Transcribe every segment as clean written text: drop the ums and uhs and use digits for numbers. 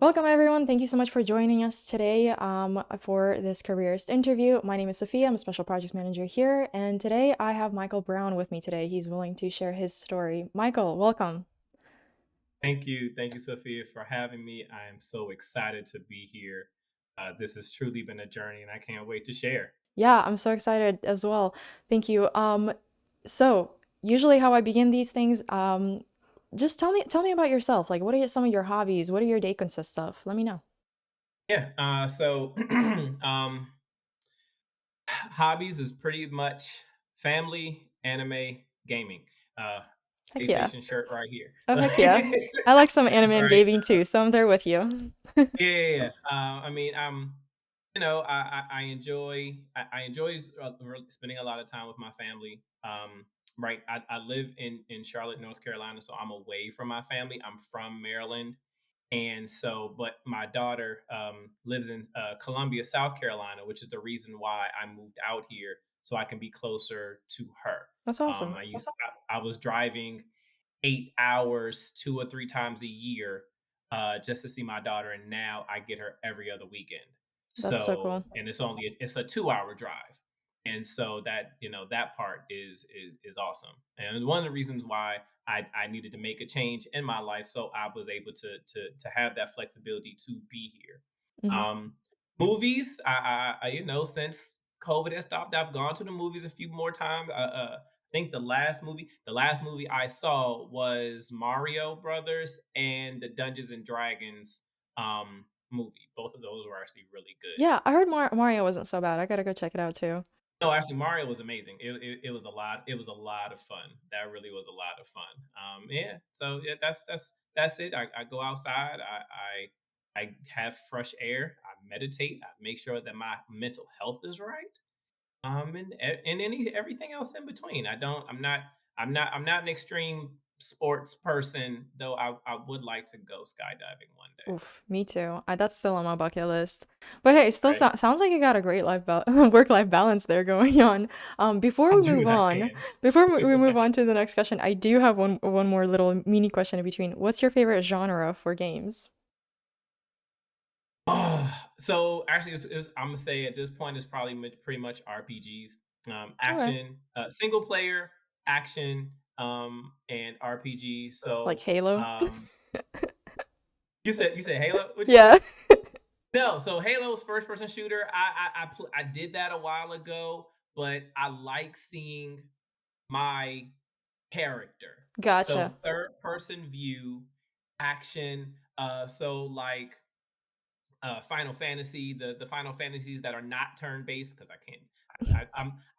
Welcome, everyone. Thank you so much for joining us today for this Careerist interview. My name is Sophia. I'm a special project manager here. And today I have Michael Brown with me today. He's willing to share his story. Michael, welcome. Thank you, Sophia, for having me. I am so excited to be here. This has truly been a journey, and I can't wait to share. Yeah, I'm so excited as well. Thank you. So usually how I begin these things, just tell me about yourself. Like, what are some of your hobbies? What do your day consists of? Let me know. Yeah. Hobbies is pretty much family, anime, gaming. Uh, Heck yeah. PlayStation shirt right here. Oh, heck yeah. I like some anime All and right. gaming too, so I'm there with you. Yeah. I mean, I enjoy really spending a lot of time with my family. Right. I live in Charlotte, North Carolina, so I'm away from my family. I'm from Maryland, and so, but my daughter lives in Columbia, South Carolina, which is the reason why I moved out here so I can be closer to her. That's awesome. I was driving 8 hours 2 or 3 times a year just to see my daughter, and now I get her every other weekend. That's so So, cool. and it's a 2 hour drive, and so that part is awesome. And one of the reasons why I needed to make a change in my life, so I was able to have that flexibility to be here. Hmm. Um, Movies, since COVID has stopped, I've gone to the movies a few more times. Think the last movie I saw was Mario Brothers and the Dungeons and Dragons movie. Both of those were actually really good. Yeah, I heard Mario wasn't so bad. I gotta go check it out too. No, actually, Mario was amazing. It was a lot. It was a lot of fun. That really was a lot of fun. Yeah. So yeah, that's it. I go outside. I have fresh air. I meditate. I make sure that my mental health is right. And everything else in between. I'm not an extreme sports person, though I would like to go skydiving one day. Oof, me too. That's still on my bucket list. But hey, still Right? sounds like you got a great work-life balance there going on. I do and I Before we can. move on to the next question, I do have one more little mini question in between. What's your favorite genre for games? So actually, I'm gonna say at this point, it's probably pretty much RPGs, Okay. action, single player action, and RPG. Like So, Halo? um, you said Halo? What'd you Yeah. say? No, so Halo's first person shooter. I did that a while ago, but I like seeing my character. So Gotcha. third person view action. So like Final Fantasy, the Final Fantasies that are not turn based, because I can't.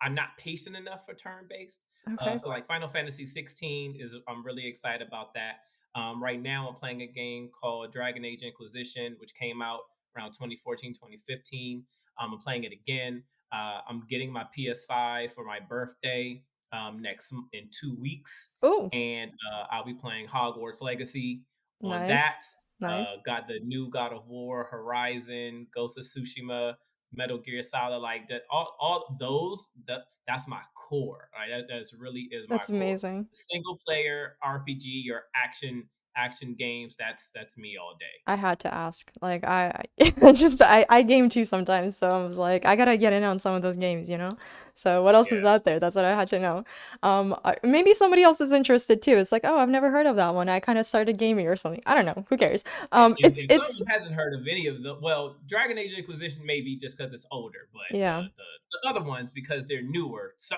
I'm not patient enough for turn based. Okay. So like Final Fantasy 16 is I'm really excited about that. Right now I'm playing a game called Dragon Age Inquisition, which came out around 2014, 2015. I'm playing it again. I'm getting my PS5 for my birthday in 2 weeks, Oh, and I'll be playing Hogwarts Legacy on nice. that. Nice. Got the new God of War, Horizon, Ghost of Tsushima, Metal Gear Solid, like that. All those. That's my core. Right? That's really is my That's core. amazing. Single player RPG or action games. That's me all day. I had to ask. Like I game too sometimes, so I was like, I gotta get in on some of those games, you know? So what else is Yeah. out there? That's what I had to know. Maybe somebody else is interested too. It's like, oh, I've never heard of that one. I kind of started gaming or something. I don't know. Who cares? If It's someone hasn't heard of any of Dragon Age Inquisition maybe just because it's older, but yeah. the other ones because they're newer. So,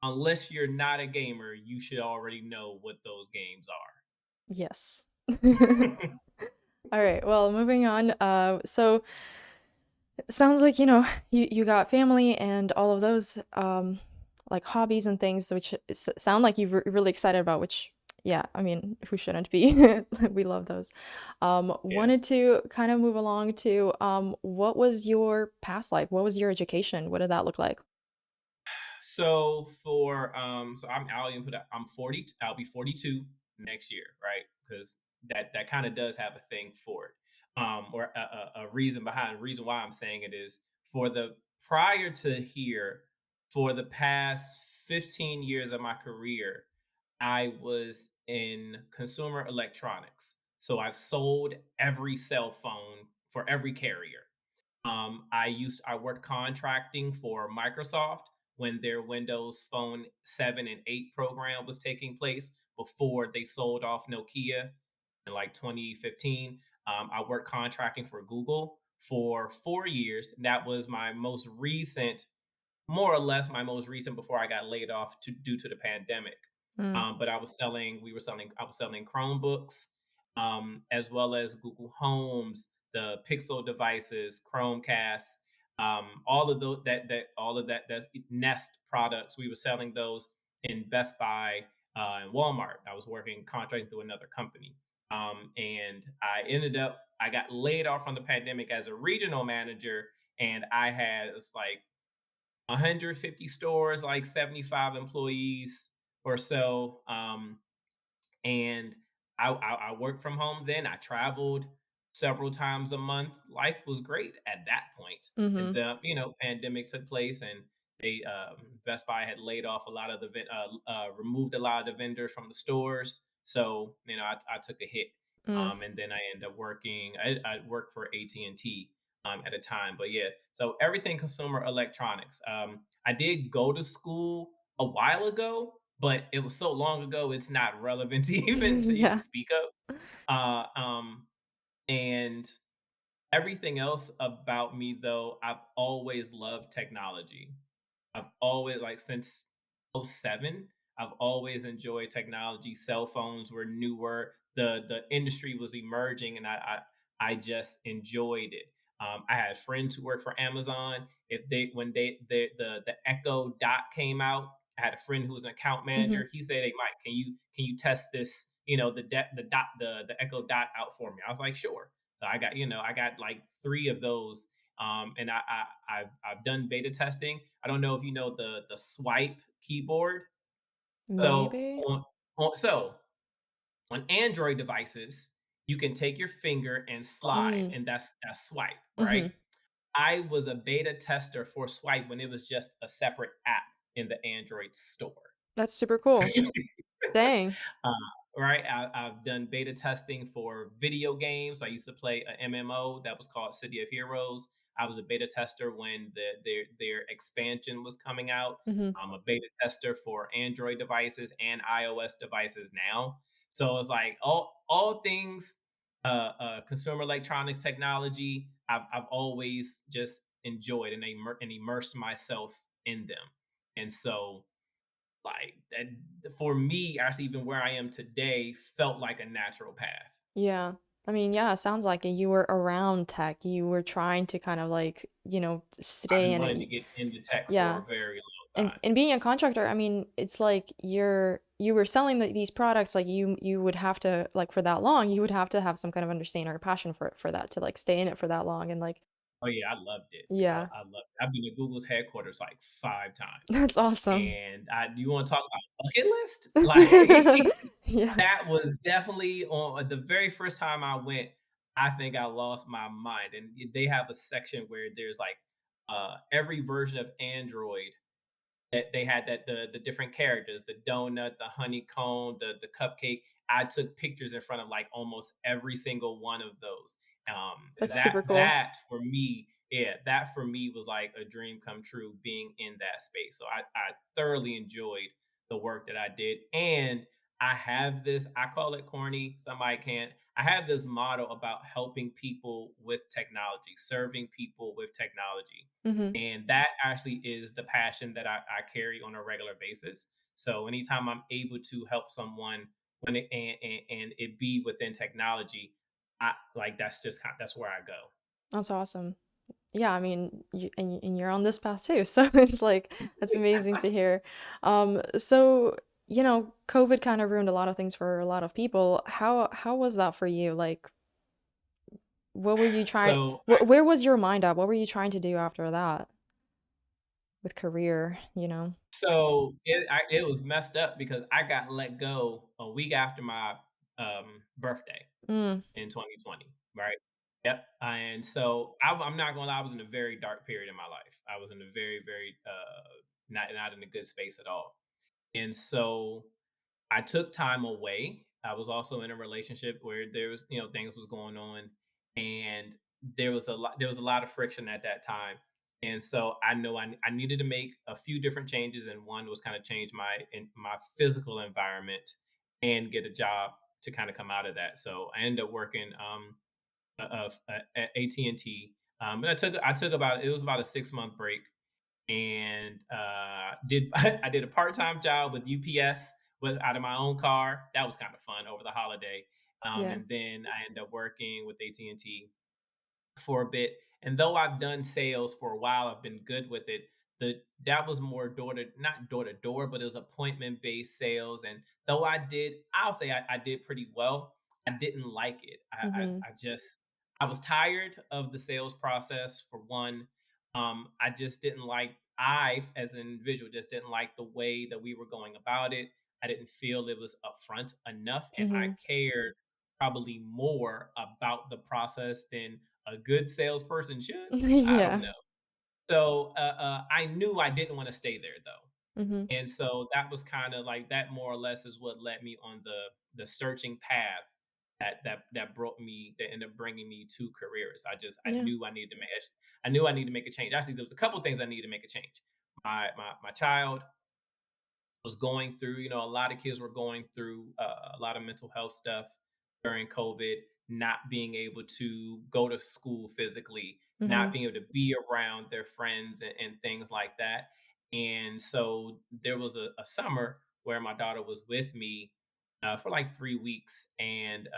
unless you're not a gamer, you should already know what those games Yes. are. All right. Well, moving on. So it sounds like, you got family and all of those like hobbies and things which sound like you're really excited about, which yeah, I mean, who shouldn't be? We love those. Yeah. Wanted to kind of move along to what was your past like? What was your education? What did that look like? I'll input I'm 40. I'll be 42 next year, right? Because that kind of does have a thing for it. Or a reason why I'm saying it is for the prior to here, for the past 15 years of my career, I was in consumer electronics. So I've sold every cell phone for every carrier. I worked contracting for Microsoft when their Windows Phone 7 and 8 program was taking place before they sold off Nokia in like 2015. I worked contracting for Google for 4 years. That was my most recent, more or less my most recent before I got laid off due to the pandemic. Mm. But I was selling Chromebooks, as well as Google Homes, the Pixel devices, Chromecast, all of that that's Nest products. We were selling those in Best Buy and Walmart. I was working contracting through another company, and I got laid off from the pandemic as a regional manager, and I had it's like 150 stores, like 75 employees or so. And I worked from home then. I traveled several times a month. Life was great at that point. And Mhm. the pandemic took place, and they Best Buy had laid off a lot of removed a lot of the vendors from the stores. So I took a hit, Mm. and then I ended up working. I worked for AT&T at a time, but yeah. So everything consumer electronics. I did go to school a while ago, but it was so long ago, it's not relevant to even Yeah. speak of. And everything else about me, though, I've always loved technology. I've always like since '07, I've always enjoyed technology. Cell phones were newer. The industry was emerging, and I just enjoyed it. I had friends who worked for Amazon. If they when they the Echo Dot came out, I had a friend who was an account Mhm. manager. He said, "Hey Mike, can you test this? The Echo Dot out for me." I was like, "Sure." So I got like three of those, and I've done beta testing. I don't know if you know the swipe keyboard. So Maybe? on Android devices, you can take your finger and slide, Mm. and that's swipe, right? Mhm. I was a beta tester for swipe when it was just a separate app in the Android store. That's super cool. Dang. Uh, right. I've done beta testing for video games. I used to play a MMO that was called City of Heroes. I was a beta tester when their expansion was coming out. Mhm. I'm a beta tester for Android devices and iOS devices now. So it's like all things consumer electronics technology. I've always just enjoyed and immersed myself in them. And so like that for me, actually, even where I am today felt like a natural path. Yeah. I mean, yeah, it sounds like it. You were around tech. You were trying to kind of like, I've stay been in wanting to it. get into tech for Yeah. a very long And time. and being a contractor, I mean, it's like you were selling these products, like you would have to like for that long, you would have to have some kind of understanding or passion for that to like stay in it for that long and like Oh yeah, I loved it. yeah. I loved it. I've been to Google's headquarters like 5 times. That's awesome. And you want to talk about bucket list? Like Yeah. that was definitely on the very first time I went, I think I lost my mind. And they have a section where there's like every version of Android that they had that the different characters, the donut, the honeycomb, the cupcake. I took pictures in front of like almost every single one of those. That's super That cool. that for me, yeah, that for me was like a dream come true being in that space. So I thoroughly enjoyed the work that I did. And I have this, I call it corny, somebody can't. I have this motto about helping people with technology, serving people with technology, Mhm. and that actually is the passion that I carry on a regular basis. So anytime I'm able to help someone and it be within technology, I like that's where I go. That's awesome. Yeah, I mean, and you're on this path too, so it's like that's amazing to hear. So, COVID kind of ruined a lot of things for a lot of people. How was that for you? Like, what were you trying So where was your mind at? What were you trying to do after that with career? it was messed up because I got let go a week after my birthday Mm, in 2020, right? Yep. And so I'm not gonna lie, I was in a very dark period in my life. I was in a very, very not in a good space at all. And so I took time away. I was also in a relationship where there was, things was going on, and there was a lot of friction at that time. And so I know I needed to make a few different changes, and one was kind of change my physical environment and get a job to kind of come out of that. So I ended up working at AT&T. But I took about it was about a 6 month break, and did I did a part time job with UPS with out of my own car. That was kind of fun over the holiday. Yeah. And then I ended up working with AT&T for a bit. And though I've done sales for a while, I've been good with it. That was more not door to door, but it was appointment based sales. And though I'll say I did pretty well. I didn't like it. Mhm. I was tired of the sales process for one. I just didn't like I as an individual just didn't like the way that we were going about it. I didn't feel it was upfront enough, and I Mhm. cared probably more about the process than a good salesperson should. I don't Yeah. know. So I knew I didn't want to stay there though, Mhm. and so that was kind of like that. More or less is what led me on the searching path that ended up bringing me to careers. I Yeah. knew I knew I needed to make a change. Actually, there was a couple things I needed to make a change. My child was going through, a lot of kids were going through a lot of mental health stuff during COVID, not being able to go to school physically, not Mhm. being able to be around their friends and things like that. And so there was a summer where my daughter was with me for like 3 weeks. And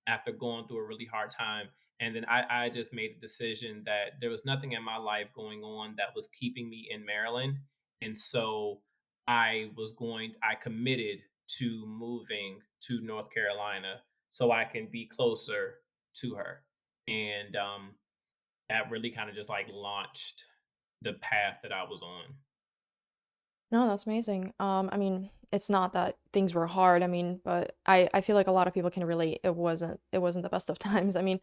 after going through a really hard time, and then I just made a decision that there was nothing in my life going on that was keeping me in Maryland. And so I committed to moving to North Carolina so I can be closer to her. And that really kind of just like launched the path that I was on. No, that's amazing. I mean, it's not that things were hard. I mean, but I feel like a lot of people can relate. It wasn't the best of times. I mean,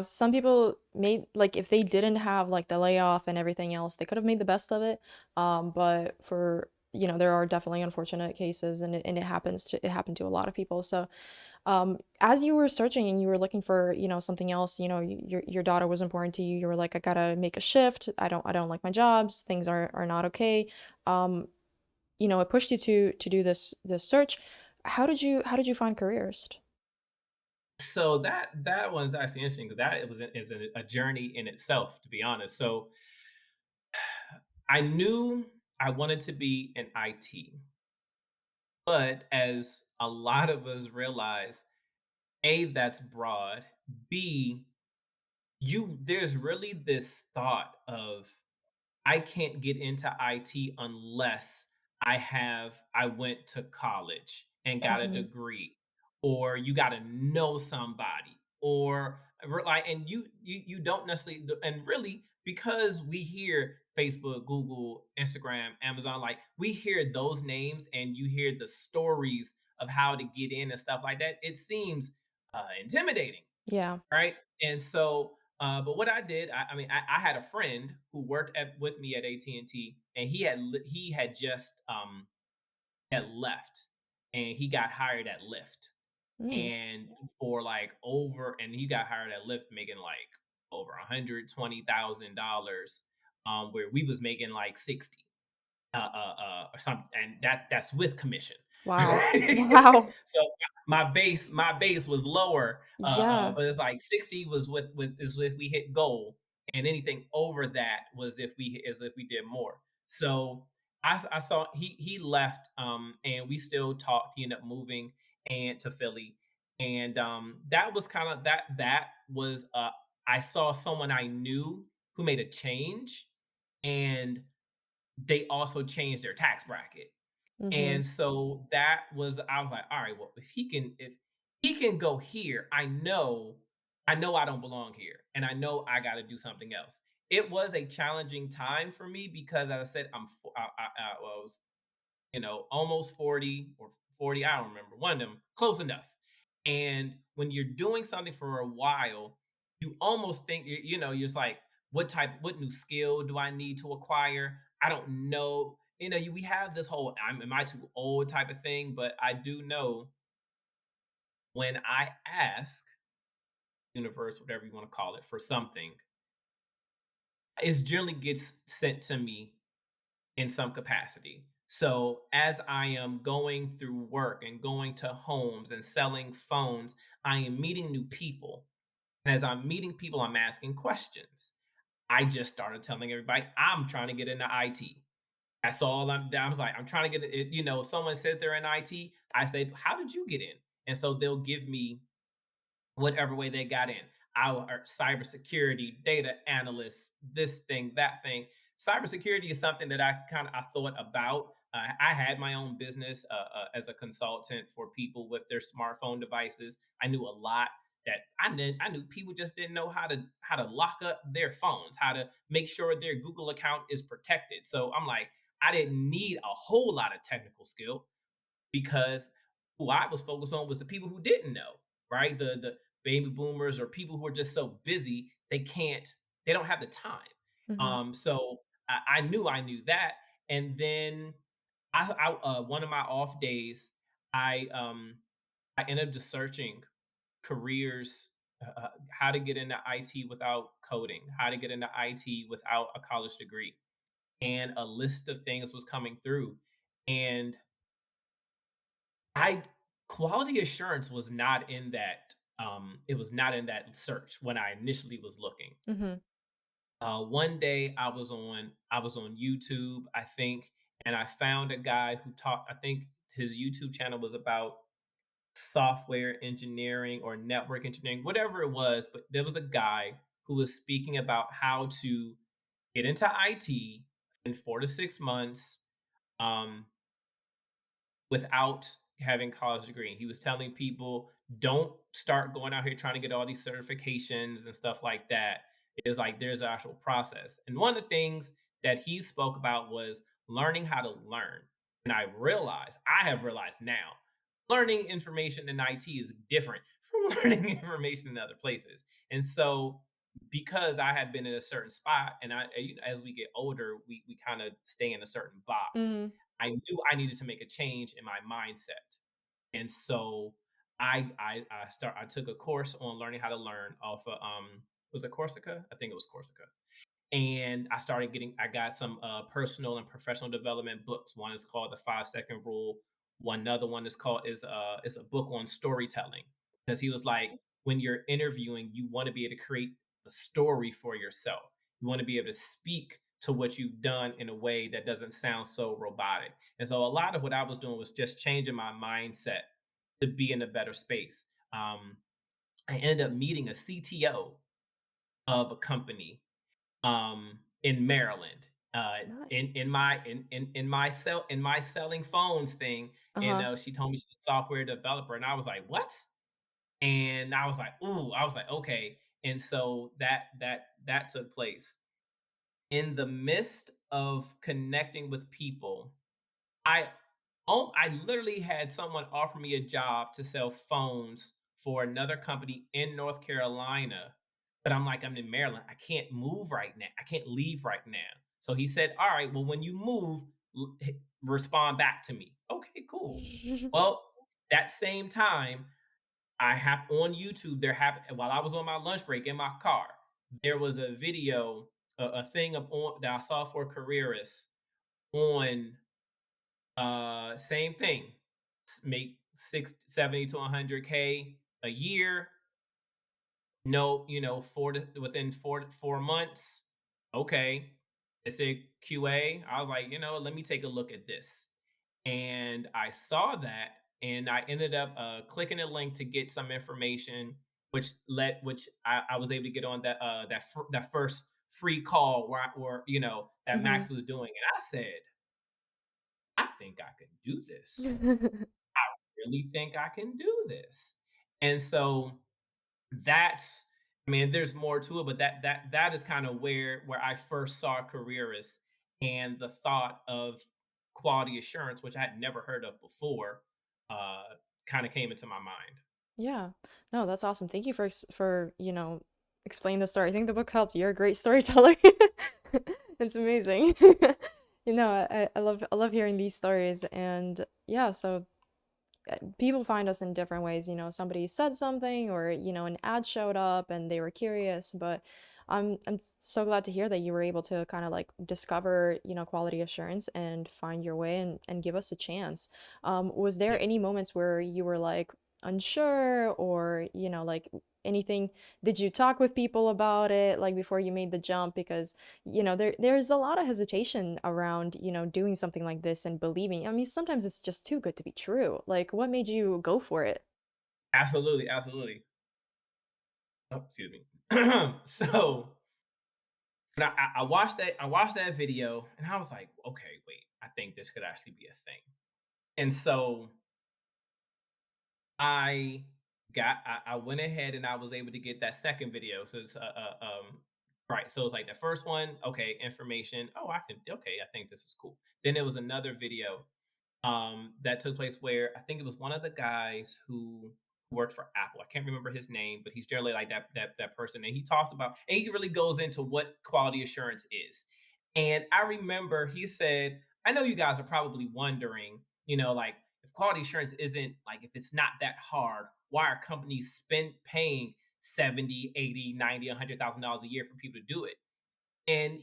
some people made like if they didn't have like the layoff and everything else, they could have made the best of it. But for there are definitely unfortunate cases, and it happened to a lot of people. So as you were searching and you were looking for, something else, your daughter was important to you. You were like, I gotta make a shift. I don't like my jobs. Things are not okay. Um, it pushed you to do this search. How did you find Careerist? So that one's actually interesting because that it was is a journey in itself, to be honest. So I knew I wanted to be in IT, but as a lot of us realize, A, that's broad. B, there's really this thought of I can't get into IT unless I went to college and got a Mm-hmm. degree, or you got to know somebody, or like, and you don't necessarily, and really because we hear Facebook, Google, Instagram, Amazon, like we hear those names and you hear the stories of how to get in and stuff like that. It seems intimidating, Yeah. right? And so, but what I did, I mean, I had a friend who worked with me at AT&T, and he had just had left, and he got hired at Lyft, Mm. and for like over, and he got hired at Lyft making like over $120,000, where we was making like 60 or something, and that's with commission. Wow. Wow. So my base was lower, Yeah. but it's like 60 was is if we hit goal, and anything over that was if we did more. So I saw he left, and we still talked. He ended up moving and to Philly, and that was kind of that was I saw someone I knew who made a change, and they also changed their tax bracket. Mm-hmm. And so that was I was like, all right, well, if he can go here, I know I don't belong here. And I know I got to do something else. It was a challenging time for me because as I said, I was almost 40 or 40, I don't remember, one of them, close enough. And when you're doing something for a while, you almost think, you're just like, what new skill do I need to acquire? I don't know. We have this whole, am I too old type of thing, but I do know when I ask universe, whatever you want to call it, for something, it generally gets sent to me in some capacity. So as I am going through work and going to homes and selling phones, I am meeting new people. And as I'm meeting people, I'm asking questions. I just started telling everybody I'm trying to get into IT. That's all I was like, I'm trying to get it. If someone says they're in IT, I say, how did you get in? And so they'll give me whatever way they got in. Our cybersecurity, data analysts, this thing, that thing. Cybersecurity is something that I thought about. I had my own business as a consultant for people with their smartphone devices. I knew a lot that I knew people just didn't know how to lock up their phones, how to make sure their Google account is protected. So I'm like, I didn't need a whole lot of technical skill because who I was focused on was the people who didn't know, right? The baby boomers or people who are just so busy they don't have the time. Mhm. So I knew that, and then one of my off days, I ended up just searching careers, how to get into IT without coding, how to get into IT without a college degree, and a list of things was coming through, and I quality assurance was not in that. It was not in that search when I initially was looking. Mhm. One day I was on YouTube, I think, and I found a guy who taught. I think his YouTube channel was about software engineering or network engineering, whatever it was. But there was a guy who was speaking about how to get into IT in 4 to 6 months. Um, without having college degree. He was telling people, don't start going out here trying to get all these certifications and stuff like that. It's like there's an actual process. And one of the things that he spoke about was learning how to learn. And I have realized now, learning information in IT is different from learning information in other places. And so because I had been in a certain spot and as we get older, we kind of stay in a certain box. Mhm. I knew I needed to make a change in my mindset. And so I took a course on learning how to learn off of was it Corsica? I think it was Corsica. And I got some personal and professional development books. One is called The 5 Second Rule. One another one is a book on storytelling. Because he was like, when you're interviewing, you want to be able to create a story for yourself. You want to be able to speak to what you've done in a way that doesn't sound so robotic. And so a lot of what I was doing was just changing my mindset to be in a better space. I ended up meeting a CTO of a company in Maryland. Nice. In my selling phones thing, and Uh-huh. she told me she's a software developer, and I was like, "What?" And I was like, "Ooh," I was like, "Okay." And so that took place in the midst of connecting with people. I I literally had someone offer me a job to sell phones for another company in North Carolina, but I'm like, I'm in Maryland. I can't move right now. I can't leave right now. So he said, "All right, well, when you move, respond back to me." Okay, cool. Well, that same time, I have on YouTube. There happened while I was on my lunch break in my car. There was a video, a thing that I saw for Careerist on same thing. Make 670 to 100K a year. No, within 4 months. Okay. They said QA. I was like, let me take a look at this. And I saw that and I ended up clicking a link to get some information, which I was able to get on that first free call where that Mhm. Max was doing. And I said, I think I can do this. Really think I can do this. And so that's I mean, there's more to it, but that is kind of where I first saw careerists and the thought of quality assurance, which I had never heard of before, uh, kind of came into my mind. Yeah. No, that's awesome. Thank you for explaining the story. I think the book helped. You're a great storyteller. It's amazing. I love hearing these stories and yeah, so people find us in different ways. Somebody said something, or an ad showed up and they were curious. But I'm so glad to hear that you were able to kind of like discover quality assurance and find your way and give us a chance. Was there Yeah. any moments where you were like unsure, or like anything? Did you talk with people about it like before you made the jump? Because there's a lot of hesitation around doing something like this and believing. I mean, sometimes it's just too good to be true. Like, what made you go for it? Absolutely, absolutely. Oh, excuse me. So when I watched that video and I was like, okay, wait, I think this could actually be a thing. And so I I went ahead and I was able to get that second video. So it's right. So it's like the first one, okay, information. Oh, I can okay, I think this is cool. Then there was another video that took place where I think it was one of the guys who worked for Apple. I can't remember his name, but he's generally like that person. And he talks about and he really goes into what quality assurance is. And I remember he said, I know you guys are probably wondering, like if quality assurance isn't like if it's not that hard, why are companies paying 70, 80, 90, $100,000 a year for people to do it? And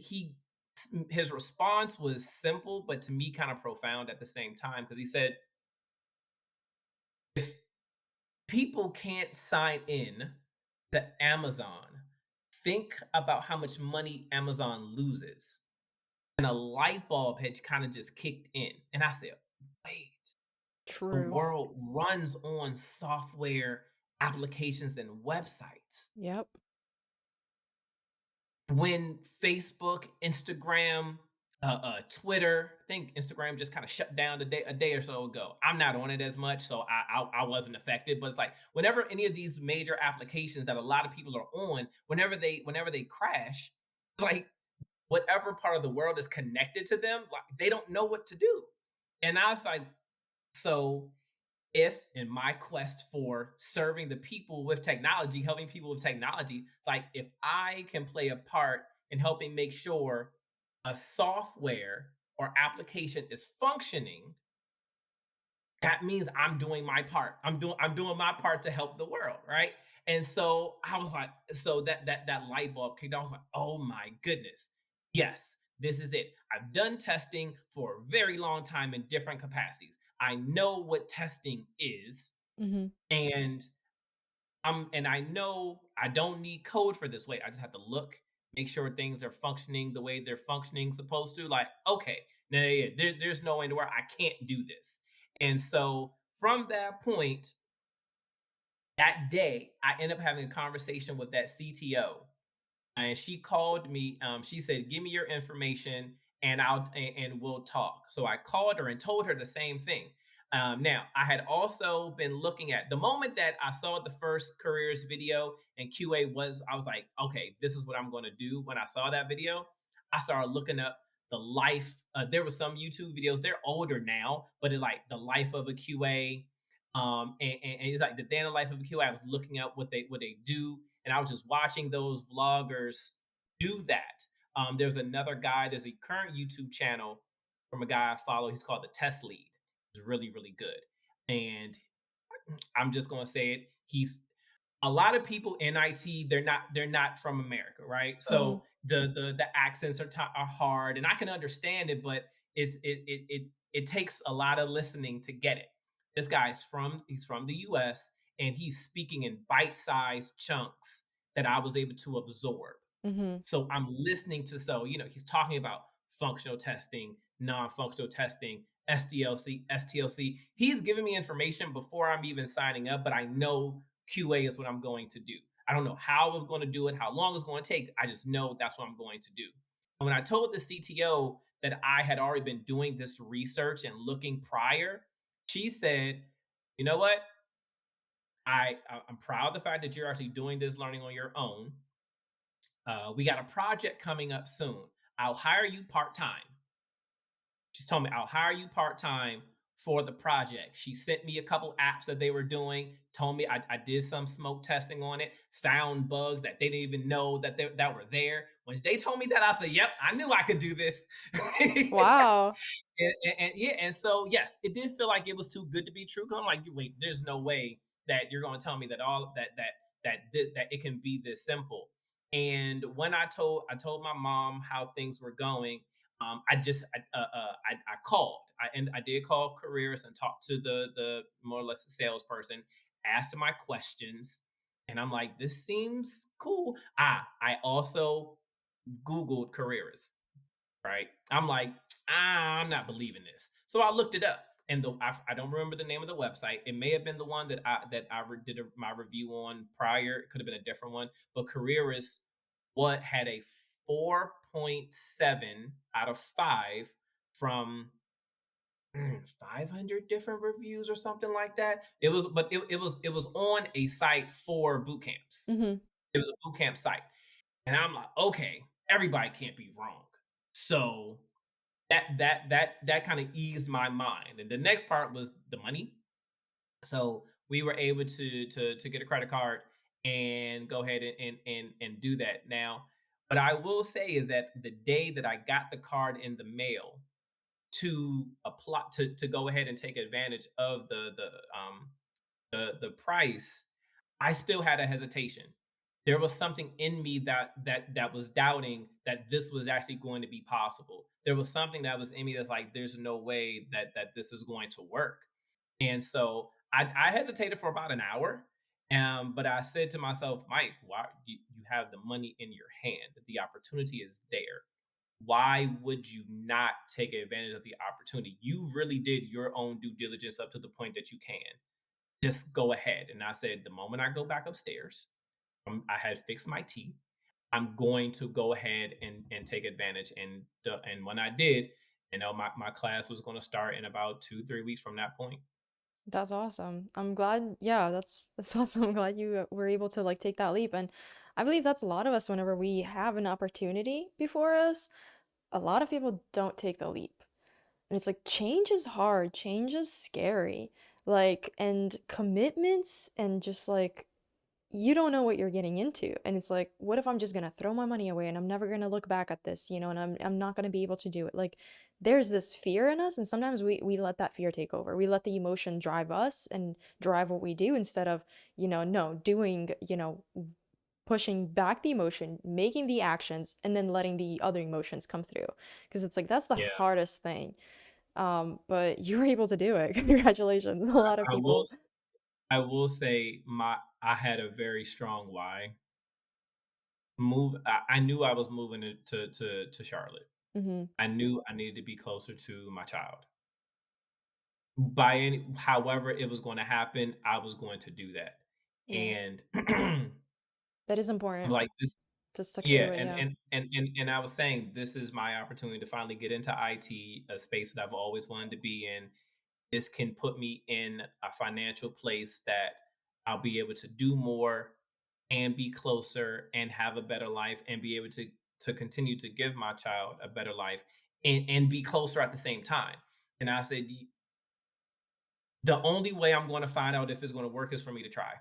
his response was simple, but to me kind of profound at the same time because he said, if people can't sign in to Amazon, think about how much money Amazon loses. And a light bulb had kind of just kicked in. And I said, wait, the True. world runs on software applications and websites. Yep. When Facebook, Instagram, Twitter, I think Instagram just kind of shut down a day or so ago. I'm not on it as much, so I wasn't affected. But it's like whenever any of these major applications that a lot of people are on, whenever they crash, like whatever part of the world is connected to them, like they don't know what to do. And I was like, so if in my quest for serving the people with technology, helping people with technology, it's like if I can play a part in helping make sure a software or application is functioning, that means I'm doing my part. I'm doing my part to help the world, right? And so I was like, so that light bulb kicked on. I was like, oh my goodness, yes, this is it. I've done testing for a very long time in different capacities. I know what testing is, Hmm. and I know I don't need code for this. Wait, I just have to look, make sure things are functioning the way they're functioning supposed to. Like, okay, no, yeah, there's no way to where I can't do this. And so from that point, that day, I ended up having a conversation with that CTO and she called me. She said, "Give me your information, and we'll talk." So I called her and told her the same thing. Now, I had also been looking at the moment that I saw the first Careerist video and QA was, I was like, okay, this is what I'm going to do. When I saw that video, I started looking up the life. There were some YouTube videos. They're older now, but it like the life of a QA. And it's like the day in the life of a QA. I was looking up what they do, and I was just watching those vloggers do that. There's another guy. There's a current YouTube channel from a guy I follow. He's called the Test Lead. It's really really good, and I'm just gonna say it. He's a lot of people in IT. They're not from America, right? Hmm. So the accents are hard, and I can understand it, but it takes a lot of listening to get it. This guy's he's from the US and he's speaking in bite-sized chunks that I was able to absorb. Hmm. So I'm listening to he's talking about functional testing, non-functional testing, SDLC, STLC. He's giving me information before I'm even signing up, but I know QA is what I'm going to do. I don't know how I'm going to do it, how long it's going to take. I just know that's what I'm going to do. And when I told the CTO that I had already been doing this research and looking prior, she said, "You know what? I'm proud of the fact that you're actually doing this learning on your own. We got a project coming up soon. I'll hire you part time." She's told me, "I'll hire you part time for the project." She sent me a couple apps that they were doing, told me I did some smoke testing on it, found bugs that they didn't even know that were there. When they told me that, I said, "Yep, I knew I could do this." Wow. And yeah, and so yes, it did feel like it was too good to be true. 'Cause I'm like, wait, there's no way that you're going to tell me that all that it can be this simple. And when I told my mom how things were going, I just I called. I did call Careerist and talked to the more or less the salesperson, asked my questions, and I'm like, this seems cool. I also Googled Careerist, right? I'm like, I'm not believing this. So I looked it up, and I don't remember the name of the website. It may have been the one that I did my review on prior. It could have been a different one, but Careerist what had a 4.7 out of 5 from 500 different reviews or something like that. It was, but it was on a site for boot camps. Mhm. It was a boot camp site, and I'm like, okay, everybody can't be wrong. So that kind of eased my mind. And the next part was the money. So we were able to get a credit card and go ahead and do that. Now, what I will say is that the day that I got the card in the mail to apply to go ahead and take advantage of the price, I still had a hesitation. There was something in me that was doubting that this was actually going to be possible. There was something that was in me that's like, there's no way that this is going to work. And so I hesitated for about an hour. But I said to myself, Mike, why you have the money in your hand? The opportunity is there. Why would you not take advantage of the opportunity? You really did your own due diligence up to the point that you can just go ahead. And I said, the moment I go back upstairs, I had fixed my teeth. I'm going to go ahead and take advantage. And when I did, my class was going to start in about 2 3 weeks from that point. That's awesome. I'm glad, yeah, that's awesome. I'm glad you were able to like take that leap. And I believe that's a lot of us whenever we have an opportunity before us, a lot of people don't take the leap. And it's like change is hard, change is scary. Like, and commitments and just like you don't know what you're getting into. And it's like, what if I'm just gonna throw my money away and I'm never gonna look back at this, and I'm not gonna be able to do it. Like there's this fear in us, and sometimes we let that fear take over. We let the emotion drive us and drive what we do instead of, no, doing, pushing back the emotion, making the actions, and then letting the other emotions come through. Because it's like that's the Yeah, hardest thing. But you were able to do it. Congratulations. A lot of I will. people. I will say I had a very strong why. I knew I was moving to Charlotte. Hmm. I knew I needed to be closer to my child. By any however it was going to happen, I was going to do that. Yeah. And That is important like this, to stick yeah, through it, yeah. and I was saying this is my opportunity to finally get into IT, a space that I've always wanted to be in. This can put me in a financial place that I'll be able to do more and be closer and have a better life and be able to continue to give my child a better life and be closer at the same time. And I said, the only way I'm going to find out if it's going to work is for me to try.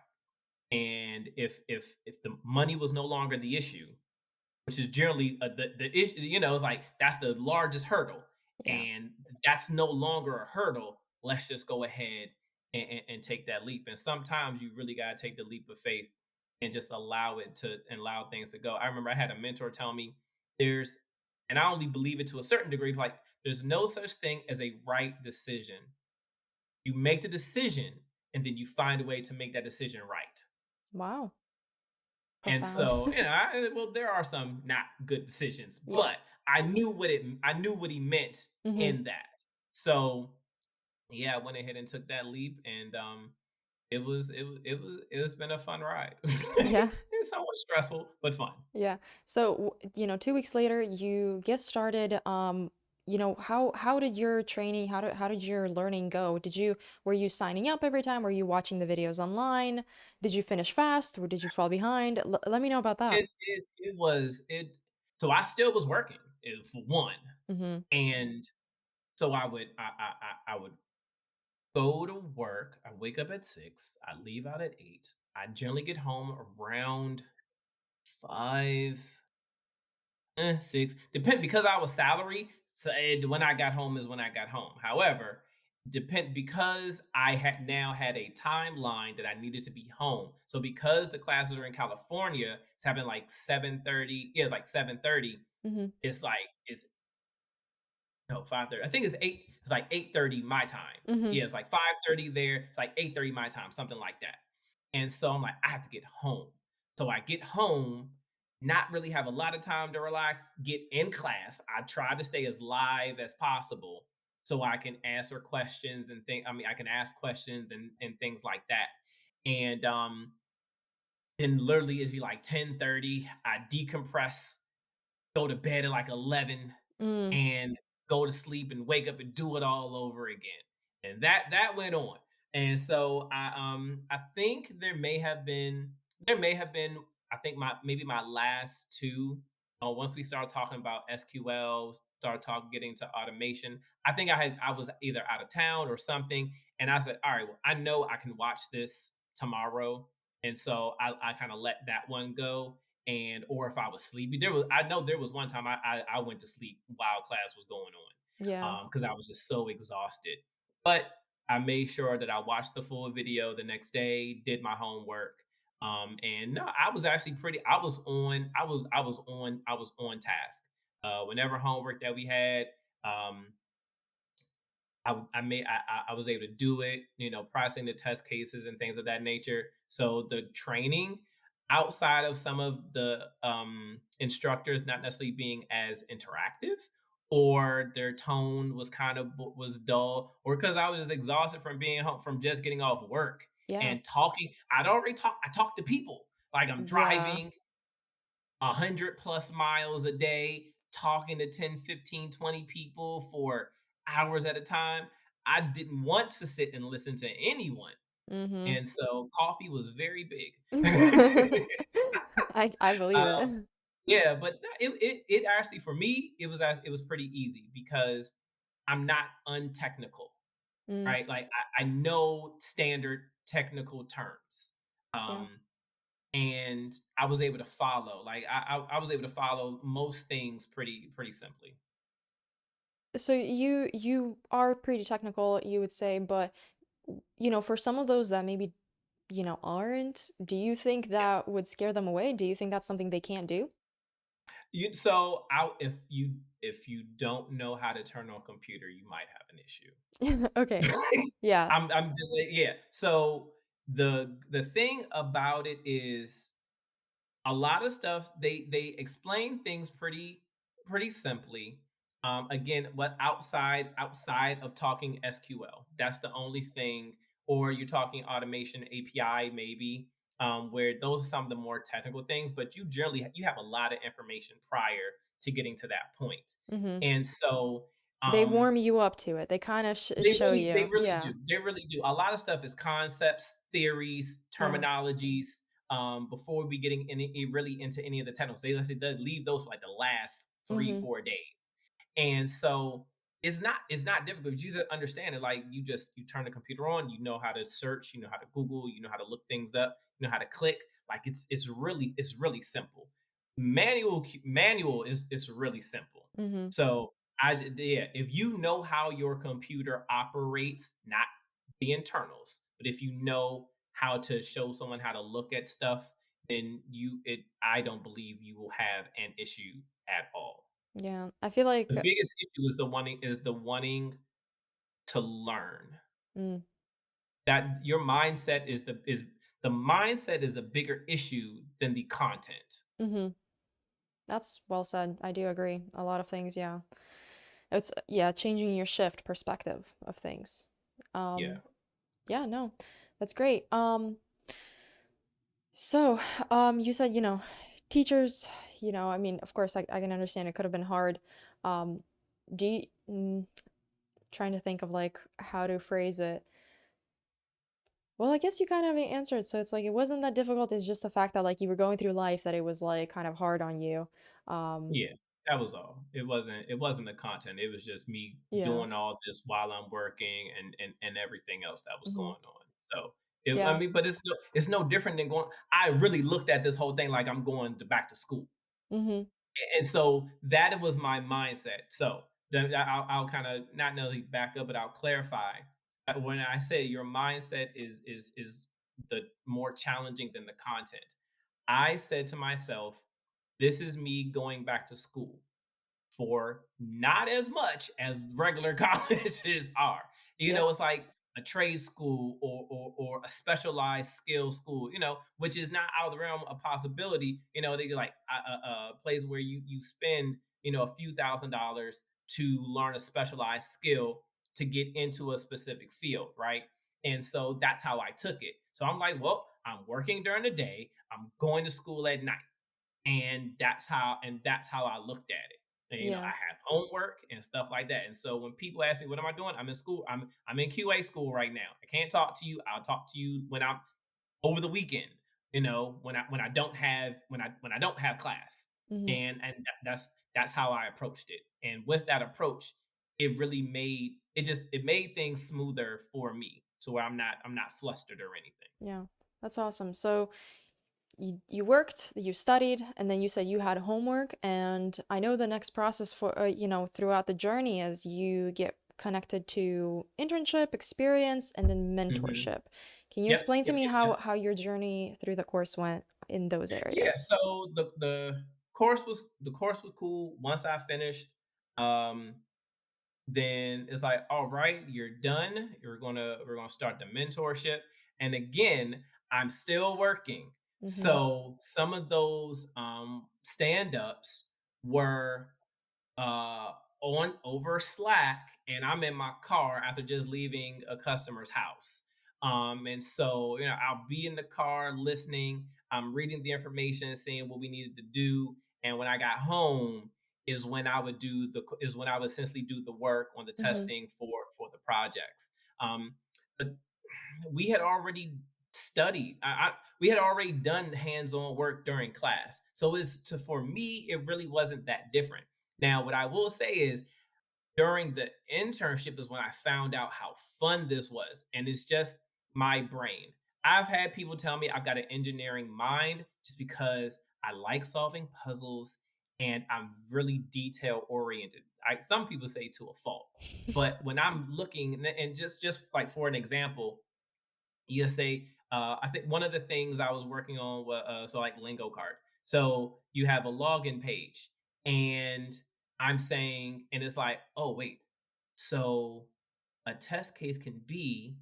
And if the money was no longer the issue, which is generally the issue, it's like that's the largest hurdle, Yeah. and that's no longer a hurdle. Let's just go ahead and take that leap. And sometimes you really got to take the leap of faith and just allow it to and allow things to go. I remember I had a mentor tell me there's, and I only believe it to a certain degree, like there's no such thing as a right decision. You make the decision, and then you find a way to make that decision right. Wow. And Profound. so, well, there are some not good decisions, Yeah. but I knew what he meant Hmm. in that. So, yeah, I went ahead and took that leap, and it's been a fun ride. Yeah. It's somewhat stressful, but fun. Yeah. So, 2 weeks later, you get started. How did your training, how did your learning go? Were you signing up every time? Were you watching the videos online? Did you finish fast or did you fall behind? Let me know about that. It was it. So I still was working for one, Hmm. and so I would go to work. I wake up at 6. I leave out at 8. I generally get home around 5, 6. Depend because I was salary. So when I got home is when I got home. However, depend because I had now had a timeline that I needed to be home. So because the classes are in California, it's happening like 7:30. Yeah, like 7:30. Mhm. It's like it's no, 5:30. I think it's 8, it's like 8:30 my time. Mhm. Yeah, it's like 5:30 there. It's like 8:30 my time, something like that. And so I'm like, I have to get home. So I get home, not really have a lot of time to relax, get in class. I try to stay as live as possible so I can answer questions and think, I mean, I can ask questions and things like that. And then literally it'd be like 10:30. I decompress, go to bed at like 11 Mm. and go to sleep and wake up and do it all over again. And that went on. And so I think there may have been I think my maybe my last two once we started talking about SQL, started talking getting to automation. I was either out of town or something, and I said, all right, well, I know I can watch this tomorrow. And so I kind of let that one go, and or if I was sleepy. I know there was one time I went to sleep while class was going Yeah. on, because I was just so exhausted. But I made sure that I watched the full video the next day, did my homework, and no, I was actually pretty. I was on task. Whenever homework that we had, um, I was able to do it, processing the test cases and things of that nature. So the training outside of some of the instructors not necessarily being as interactive, or their tone was kind of was dull, or because I was just exhausted from being home from just getting off work Yeah. and talking. I talked to people like I'm Yeah. driving 100 plus miles a day, talking to 10, 15, 20 people for hours at a time. I didn't want to sit and listen to anyone. Mhm. And so coffee was very big. I believe um, it. yeah, but no, it actually for me it was pretty easy because I'm not untechnical, Mm. right? Like I know standard technical terms. Yeah. Um, and I was able to follow. Like I was able to follow most things pretty simply. So you are pretty technical, you would say, but for some of those that maybe, aren't, do you think Yeah. that would scare them away? Do you think that's something they can't do? So if you don't know how to turn on a computer, you might have an issue. Okay. Yeah. I'm just, yeah. So the thing about it is a lot of stuff they explain things pretty simply. Again, what outside of talking SQL, that's the only thing, or you're talking automation API maybe, where those are some of the more technical things. But you have a lot of information prior to getting to that point, Mhm. and so They um, warm you up to it. They kind of they show really they you. really Yeah. do. They really do. A lot of stuff is concepts, theories, Yeah. terminologies, before we getting really into any of the technicals. They actually does leave those for like the last 3, Mhm. 4 days. And so it's not difficult. You just understand it. Like you turn the computer on, you know how to search, you know how to Google, you know how to look things up, you know how to click. Like it's really simple. Manual is really simple. Mhm. So yeah, if you know how your computer operates, not the internals, but if you know how to show someone how to look at stuff, then I don't believe you will have an issue at all. Yeah. I feel like The biggest issue is the wanting to learn. mm, That your mindset is the mindset is a bigger issue than the content. mhm. That's well said. I do agree. A lot of things, yeah. It's yeah, changing your shift perspective of things. Yeah. Um, yeah, no. That's great. So, you said, teachers, I mean, of course, I can understand it could have been hard. Um, do you, trying to think of like how to phrase it. Well, I guess you kind of answered. So it's like it wasn't that difficult. It's just the fact that like you were going through life that it was like kind of hard on you. Um, Yeah, that was all. It wasn't the content, it was just me yeah. doing all this while I'm working and everything else that was Hmm. going on. So, I Yeah. mean, but it's no different than going I really looked at this whole thing like I'm going to back to school. Hmm. And so that was my mindset. So I'll kind of not necessarily back up, but I'll clarify. When I say your mindset is the more challenging than the content, I said to myself, "This is me going back to school for not as much as regular colleges are." Yep. It's like a trade school or a specialized skill school, which is not out of the realm of possibility. They get like a place where you spend, a few $1,000s to learn a specialized skill to get into a specific field, right? And so that's how I took it. So I'm like, well, I'm working during the day, I'm going to school at night, and that's how I looked at it. And, I Yeah. have homework and stuff like that. And so when people ask me, what am I doing? I'm in school. I'm in QA school right now. I can't talk to you. I'll talk to you when I'm over the weekend. When I don't have class. Hmm. And that's how I approached it. And with that approach, it made things smoother for me, to where I'm not flustered or anything. Yeah. That's awesome. So you worked, you studied, and then you said you had homework. And I know the next process for throughout the journey is you get connected to internship, experience, and then Hmm. mentorship. Can you Yep, explain to yep, me yep, how yep. your journey through the course went in those Yeah, areas? so the course was cool. Once I finished, um, then it's like, all right, you're done. We're gonna start the mentorship. And again, I'm still working. Mm-hmm. So some of those stand-ups were uh on over Slack, and I'm in my car after just leaving a customer's house. And so, I'll be in the car listening, I'm reading the information, seeing what we needed to do. And when I got home is when I would essentially do the work on the Mm-hmm. testing for the projects. But we had already studied. We had already done hands-on work during class, so for me, it really wasn't that different. Now, what I will say is, during the internship is when I found out how fun this was, and it's just my brain. I've had people tell me I've got an engineering mind just because I like solving puzzles and I'm really detail oriented. Some people say to a fault, but when I'm looking, and just like for an example, you say, I think one of the things I was working on was so like Lingo card. So you have a login page, and I'm saying, and it's like, oh wait, so a test case can be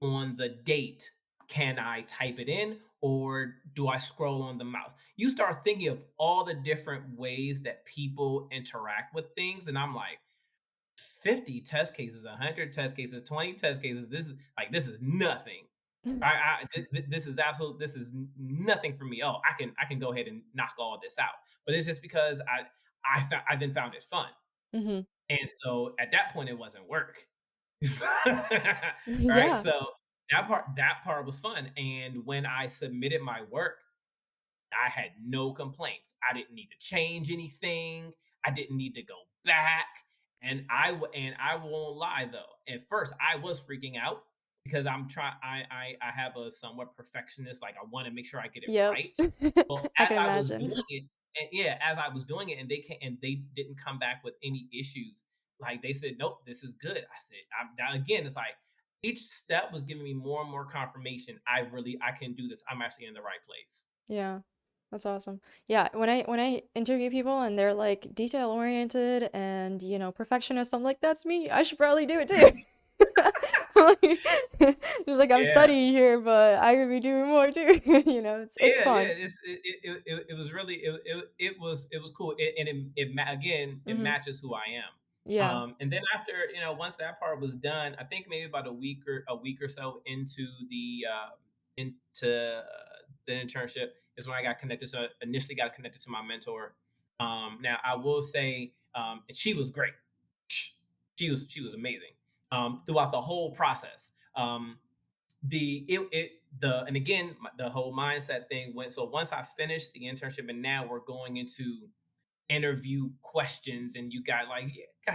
on the date. Can I type it in, or do I scroll on the mouse? You start thinking of all the different ways that people interact with things, and I'm like, 50 test cases, 100 test cases, 20 test cases. This is nothing. This is nothing for me. Oh, I can go ahead and knock all this out. But it's just because I then found it fun. Mm-hmm. And so at that point it wasn't work. Right? Yeah. So that part was fun. And when I submitted my work, I had no complaints. I didn't need to change anything. I didn't need to go back. And I won't lie though. At first, I was freaking out because I'm trying. I have a somewhat perfectionist. Like, I want to make sure I get it Yep. right. Well, I as can I was doing imagine. it, and yeah, as I was doing it, and they didn't come back with any issues. Like, they said, nope, this is good. I said, now again, it's like each step was giving me more and more confirmation. I can do this. I'm actually in the right place. Yeah. That's awesome. Yeah, when I interview people and they're like detail oriented and perfectionist, I'm like, that's me. I should probably do it too. Like, it's like I'm Yeah. studying here, but I could be doing more too. It's Yeah, yeah. fun. It was really it was cool, again, it Hmm. matches who I am. Yeah. And then after, once that part was done, I think maybe about a week or so into the internship is when I got connected. So initially got connected to my mentor. Now I will say, and she was great. She was amazing throughout the whole process. The it the and again, the whole mindset thing went. So once I finished the internship, and now we're going into interview questions, and you got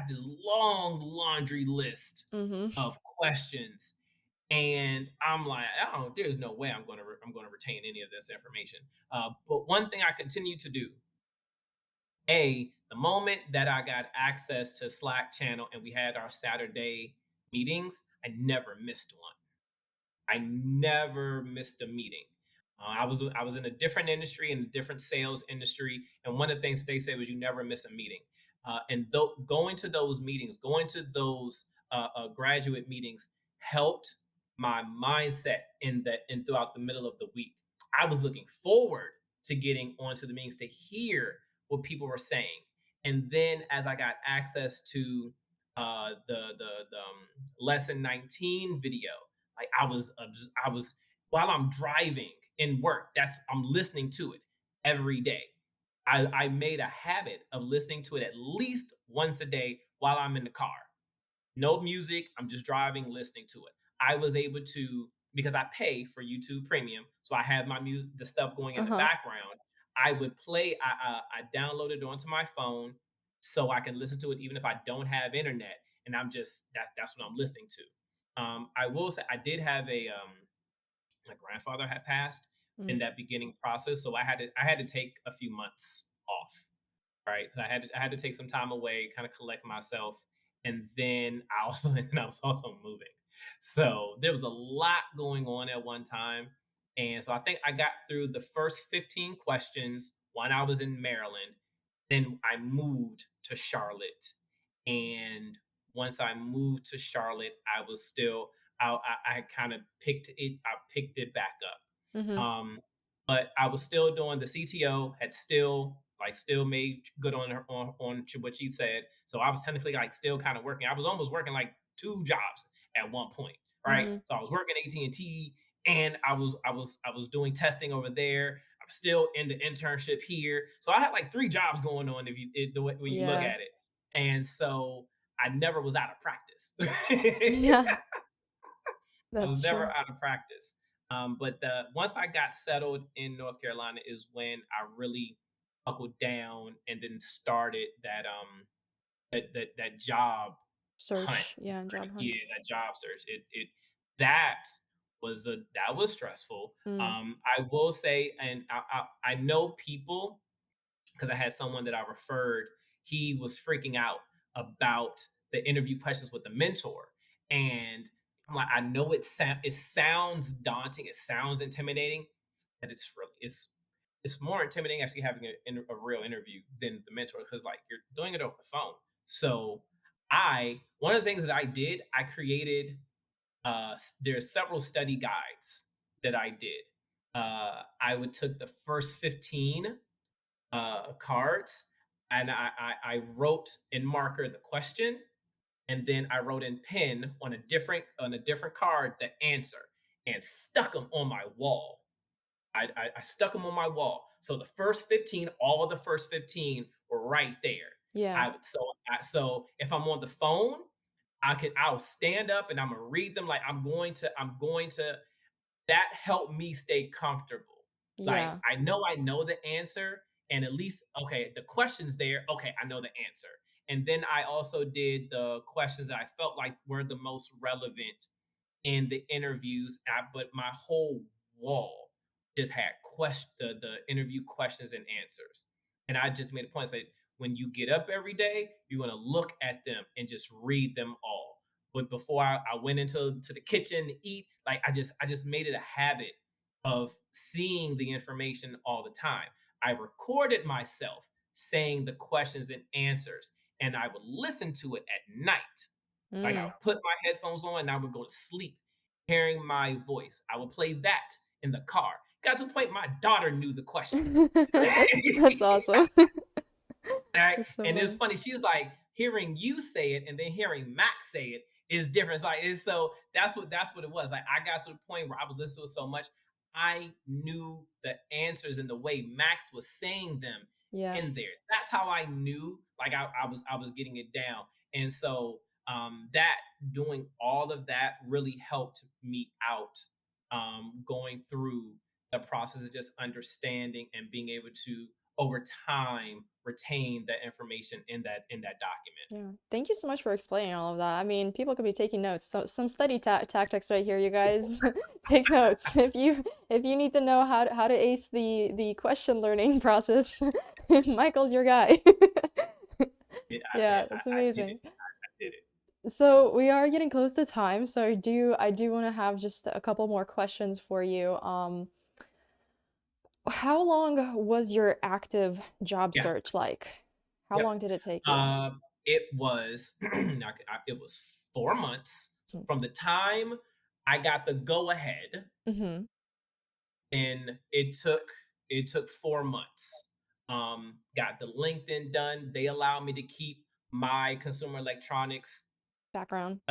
this long laundry list Hmm. of questions, and I'm like, oh, there's no way I'm going to retain any of this information. But one thing I continue to do The moment that I got access to Slack channel and we had our Saturday meetings, I never missed one. I never missed a meeting. I was in a different industry, in a different sales industry, and one of the things they said was you never miss a meeting. Going to those meetings, going to those graduate meetings, helped my mindset in throughout the middle of the week. I was looking forward to getting onto the meetings to hear what people were saying, and then as I got access to the lesson 19 video, like I was while I'm driving in work, I'm listening to it every day. I made a habit of listening to it at least once a day while I'm in the car. No music, I'm just driving, listening to it. I was able to, because I pay for YouTube Premium, so I have my music, the stuff going in the Uh-huh. background. I would play. I downloaded it onto my phone so I can listen to it even if I don't have internet, and that's what I'm listening to. I will say I did have my grandfather had passed in Mm. that beginning process, so I had to take a few months off, right? I had to take some time away, kind of collect myself, and then I was also moving, so there was a lot going on at one time, and so I think I got through the first 15 questions when I was in Maryland. Then I moved to Charlotte, and once I moved to Charlotte, I was still I kind of picked it back up. Mhm. But I was still doing the CTO, had still made good on what she said. So I was technically like still kind of working. I was almost working like two jobs at one point, right? Mhm. So I was working AT&T, and I was doing testing over there. I'm still in the internship here. So I had like three jobs going on when you look Yeah. at it. And so I never was out of practice. Yeah, I was that's never true. out of practice. But once I got settled in North Carolina is when I really buckled down and then started that job hunt. Search, yeah, and job Yeah, hunt. that job search. That that was stressful. Mm. I will say, and I know people because I had someone that I referred. He was freaking out about the interview questions with the mentor, and I'm like, I know it sounds daunting, it sounds intimidating, and it's more intimidating actually having a real interview than the mentor because like you're doing it over the phone. So I one of the things that I did, I created. There's several study guides that I did. I would took the first 15 cards, and I wrote in marker the question, and then I wrote in pen on a different card the answer, and stuck them on my wall. I stuck them on my wall. So the first 15, all of the first 15 were right there. Yeah. I would so if I'm on the phone, I'll stand up and I'm gonna read them like I'm going to that helped me stay comfortable. Like Yeah. I know the answer, and at least okay, the question's there. Okay, I know the answer. And then I also did the questions that I felt like were the most relevant in the interviews. But my whole wall just had the interview questions and answers. And I just made a point say when you get up every day, you're gonna look at them and just read them all. But before I went into the kitchen to eat, like I just made it a habit of seeing the information all the time. I recorded myself saying the questions and answers, and I would listen to it at night. Like I Mm. would put my headphones on and I would go to sleep hearing my voice. I would play that in the car. Got to the point my daughter knew the questions. That's awesome. Right? That's so And it's funny. funny. She's like hearing you say it and then hearing Max say it is different. So that's what it was. Like I got to the point where I would listen to it so much, I knew the answers and the way Max was saying them Yeah. in there. That's how I knew like I was getting it down. And so that doing all of that really helped me out going through the process of just understanding and being able to over time retain that information in that document. Yeah. Thank you so much for explaining all of that. I mean, people could be taking notes. So some study tactics right here, you guys. Take notes if you need to know how to ace the question learning process. Michael's your guy. Yeah, Yeah, that's I did it. amazing. I did it. So we are getting close to time, so I do want to have just a couple more questions for you. How long was your active job Yeah. search like? How Yep. long did it take you? It was it was 4 months from the time I got the go ahead. Mm-hmm. And it took 4 months. Got the LinkedIn done. They allowed me to keep my consumer electronics Background.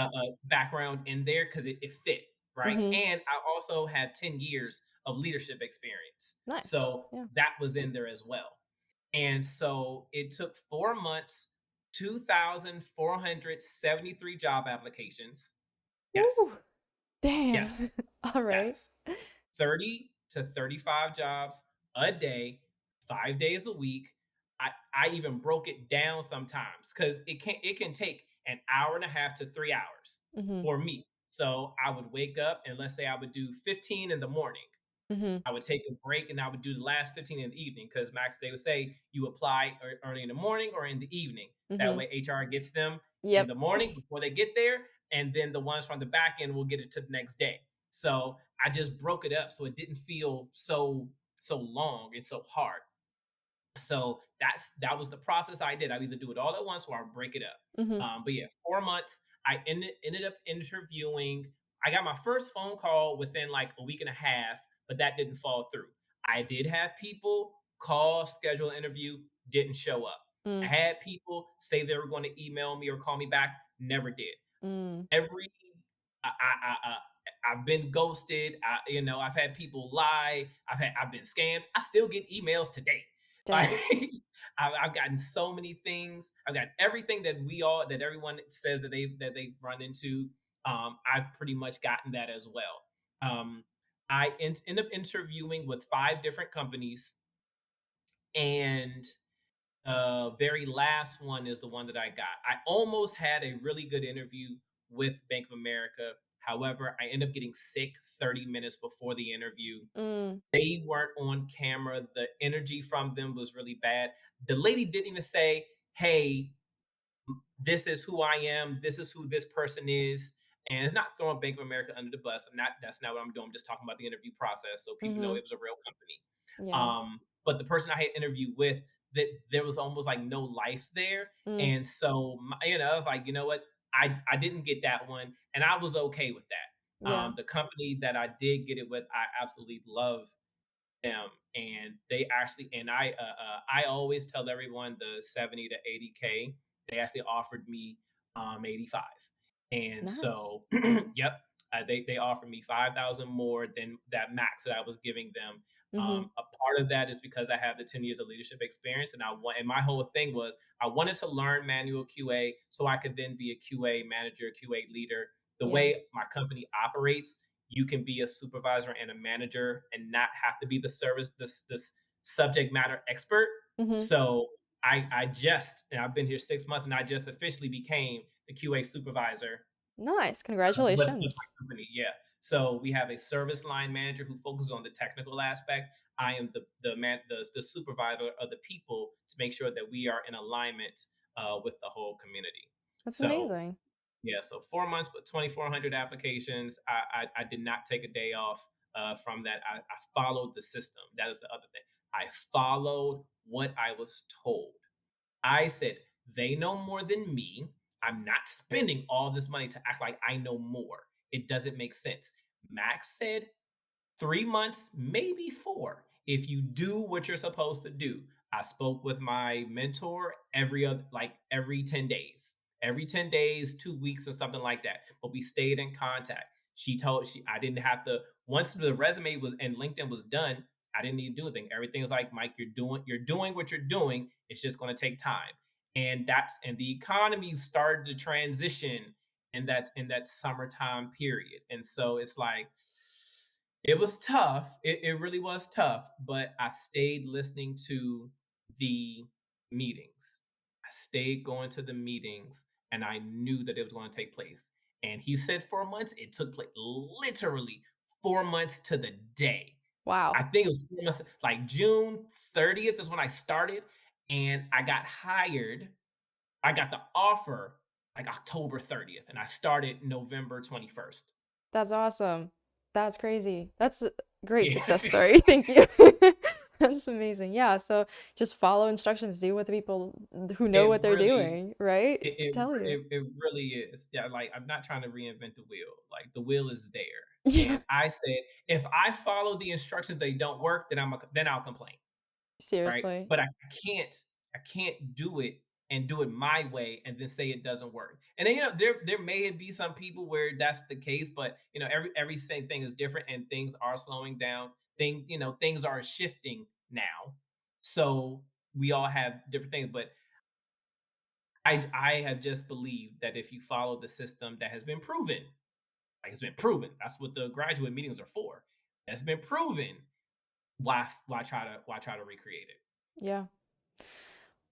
background in there because it fit, right? Mm-hmm. And I also had 10 years of leadership experience. Nice. So Yeah. that was in there as well. And so it took 4 months, 2,473 job applications. Woo! Yes. Damn. Yes. All right. Yes. 30 to 35 jobs a day, 5 days a week. I even broke it down sometimes because it can take an hour and a half to 3 hours Mm-hmm. for me. So I would wake up and let's say I would do 15 in the morning. Mm-hmm. I would take a break and I would do the last 15 in the evening because Max, they would say you apply early in the morning or in the evening. That Mm-hmm. way HR gets them in Yep. the morning before they get there, and then the ones from the back end will get it to the next day. So I just broke it up so it didn't feel so long and so hard. So that was the process I did. I either do it all at once or I break it up. Mm-hmm. But yeah, 4 months. I ended up interviewing. I got my first phone call within like a week and a half, but that didn't fall through. I did have people call, schedule an interview, didn't show up. I Mm. had people say they were going to email me or call me back, never did. Mm. Every I've been ghosted. I've had people lie. I've been scammed. I still get emails today. Like Dang. I've gotten so many things. I've got everything that everyone says that they've run into. I've pretty much gotten that as well. I end up interviewing with 5 different companies, and very last one is the one that I got. I almost had a really good interview with Bank of America. However, I ended up getting sick 30 minutes before the interview. Mm. They weren't on camera. The energy from them was really bad. The lady didn't even say, "Hey, this is who I am. This is who this person is." And not throwing Bank of America under the bus. That's not what I'm doing. I'm just talking about the interview process so people know Mm-hmm. it was a real company. Yeah. But the person I had interviewed with, that there was almost like no life there. Mm. And so, I was like, you know what? I didn't get that one, and I was okay with that. Yeah. The company that I did get it with, I absolutely love them, and they actually, and I always tell everyone the 70 to 80K. They actually offered me 85, and Nice. so yep, they offered me 5,000 more than that max that I was giving them. Mm-hmm. A part of that is because I have the 10 years of leadership experience, and and my whole thing was I wanted to learn manual QA so I could then be a QA manager, QA leader. The Yeah. way my company operates, you can be a supervisor and a manager and not have to be the service this subject matter expert. Mm-hmm. So and I've been here 6 months, and I just officially became the QA supervisor Nice. with my Congratulations. company. Yeah. So we have a service line manager who focuses on the technical aspect. I am the supervisor of the people to make sure that we are in alignment with the whole community. That's So amazing. yeah, so 4 months with 2,400 applications. I did not take a day off from that. I followed the system. That is the other thing. I followed what I was told. I said, they know more than me. I'm not spending all this money to act like I know more. It doesn't make sense. Max said 3 months, maybe four, if you do what you're supposed to do. I spoke with my mentor every 10 days, every 10 days, 2 weeks, or something like that. But we stayed in contact. I didn't have to, once the resume was and LinkedIn was done, I didn't need to do anything. Everything's like, Mike, you're doing what you're doing. It's just going to take time. And the economy started to transition in that summertime period. And so it's like, it was tough. It really was tough, but I stayed listening to the meetings. I stayed going to the meetings, and I knew that it was going to take place. And he said 4 months. It took place literally 4 months to the day. I Wow. think it was 4 months, like June 30th is when I started, and I got hired. I got the offer like October 30th, and I started November 21st. That's awesome. That's crazy. That's a great Yeah. success story. Thank you. That's amazing. Yeah, so just follow instructions, do what the people who know It what they're really doing, right? it it Tell you. it it really is. Yeah, like, I'm not trying to reinvent the wheel, like, the wheel is there, Yeah, and I said, "If I follow the instructions, they don't work, then I'll complain." Right? seriously. But can't I can't do it and do it my way and then say it doesn't work. And then there may be some people where that's the case, but every same thing is different and things are slowing down. Things are shifting now. So we all have different things, but I have just believed that if you follow the system that has been proven, like it's been proven, that's what the graduate meetings are for. That's been proven. Why try to recreate it? Yeah.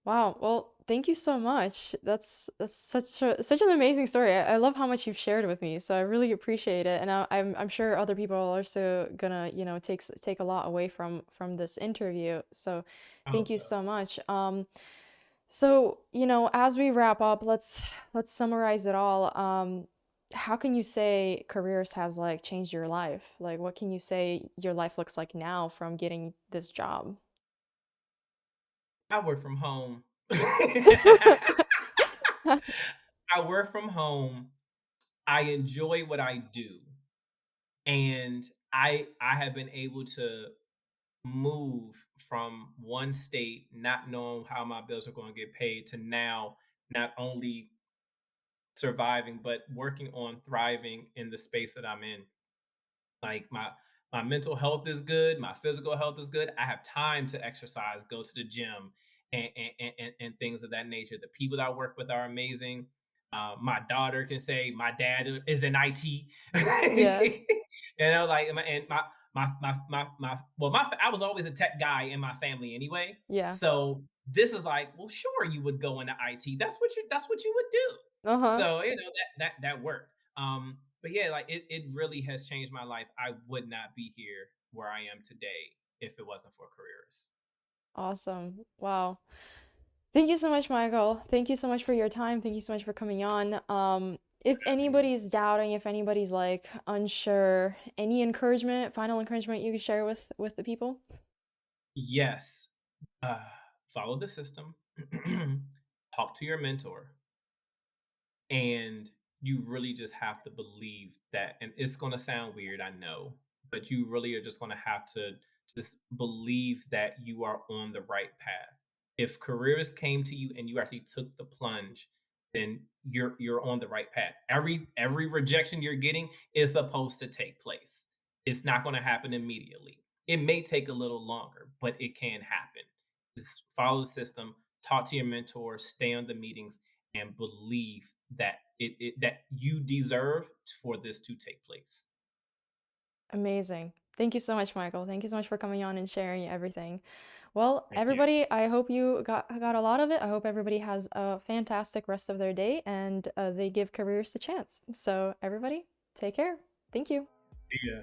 Wow. Well, thank you so much. That's such an amazing story. I love how much you've shared with me, so I really appreciate it. And I'm sure other people are also gonna, take a lot away from this interview. So I thank hope you so. so much. So, as we wrap up, let's summarize it all. How can you say Careers has like changed your life? Like, what can you say your life looks like now from getting this job? I work from home. I work from home. I enjoy what I do. And I have been able to move from one state not knowing how my bills are going to get paid to now not only surviving but working on thriving in the space that I'm in. Like my mental health is good, my physical health is good. I have time to exercise, go to the gym, and things of that nature. The people that I work with are amazing. My daughter can say my dad is in IT. Yeah. Like and I was always a tech guy in my family anyway. Yeah. So this is like, well, sure, you would go into IT. That's what you would do. Uh-huh. So that worked. But yeah, like it really has changed my life. I would not be here where I am today if it wasn't for careers. Awesome. Wow. Thank you so much, Michael. Thank you so much for your time. Thank you so much for coming on. If Having me. anybody's doubting, if anybody's like unsure, any encouragement, final encouragement you could share with the people? Yes. Uh, Follow the system. Talk to your mentor. And you really just have to believe that, and it's going to sound weird, I know, but you really are just going to have to just believe that you are on the right path. If careers came to you and you actually took the plunge, then you're on the right path. Every rejection you're getting is supposed to take place. It's not going to happen immediately. It may take a little longer, but it can happen. Just follow the system, talk to your mentor, stay on the meetings, and believe that that you deserve for this to take place. Amazing. Thank you so much, Michael. Thank you so much for coming on and sharing everything. Well, Thank you. everybody, I hope you got a lot of it. I hope everybody has a fantastic rest of their day and they give careers a chance. So, everybody, take care. Thank you. Yeah.